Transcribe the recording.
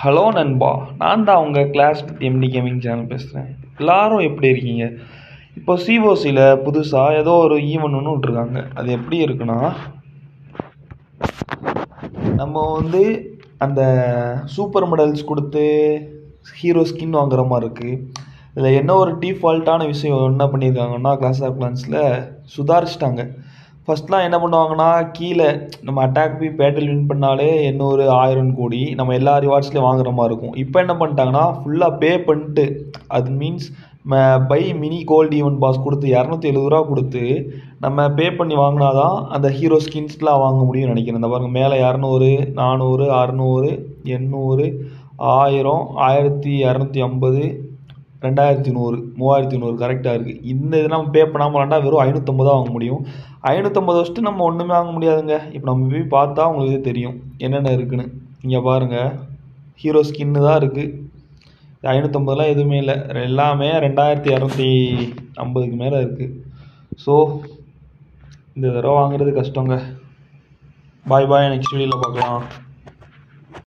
Hello நண்பா, நான் தான் உங்கள் கிளாஸ் எம்டி கேமிங் சேனல் பேசுகிறேன். எல்லாரும் எப்படி இருக்கீங்க? இப்போ சிஓசியில் புதுசாக ஏதோ ஒரு ஈவெண்ட் ஒன்று விட்ருக்காங்க. அது எப்படி இருக்குன்னா, நம்ம அந்த சூப்பர் மெடல்ஸ் கொடுத்து ஹீரோ ஸ்கின் வாங்குற மாதிரி இருக்குது. இதில் என்ன ஒரு டிஃபால்ட்டான விஷயம் என்ன பண்ணியிருக்காங்கன்னா, கிளாஸ் ஆஃப் கிளான்ஸில் சுதாரிச்சிட்டாங்க. ஃபஸ்ட்லாம் என்ன பண்ணுவாங்கன்னா, கீழே நம்ம அட்டாக் போய் பேட்டில் வின் பண்ணாலே என்ன ஒரு 1000 கோடி நம்ம எல்லா ரிவார்ட்ஸ்லேயும் வாங்குற மாதிரி இருக்கும். இப்போ என்ன பண்ணிட்டாங்கன்னா, ஃபுல்லாக பே பண்ணிட்டு, அது means by mini gold event pass கொடுத்து 270 ரூபா கொடுத்து நம்ம பே பண்ணி வாங்கினா தான் அந்த ஹீரோ ஸ்கின்ஸ்லாம் வாங்க முடியும்னு நினைக்கிறேன். இந்த பாருங்கள், மேலே 200, 400, 600, 800, 1000, 1250, 2100, 3100 கரெக்டாக இருக்குது. இந்த இது நம்ம பே பண்ணாமல் விளாண்டா வெறும் 550 வாங்க முடியும். 550 வச்சுட்டு நம்ம ஒன்றுமே வாங்க முடியாதுங்க. இப்போ நம்ம போய் பார்த்தா உங்களுக்கு இது தெரியும் என்னென்ன இருக்குன்னு. இங்கே பாருங்கள், ஹீரோ ஸ்கின்னு தான் இருக்குது. 550லாம் எதுவுமே இல்லை, எல்லாமே 2250க்கு மேலே இருக்குது. ஸோ இந்த தடவை வாங்குறது கஷ்டங்க. பாய் பாய், நெக்ஸ்ட் வீடியோவில் பார்க்கலாம்.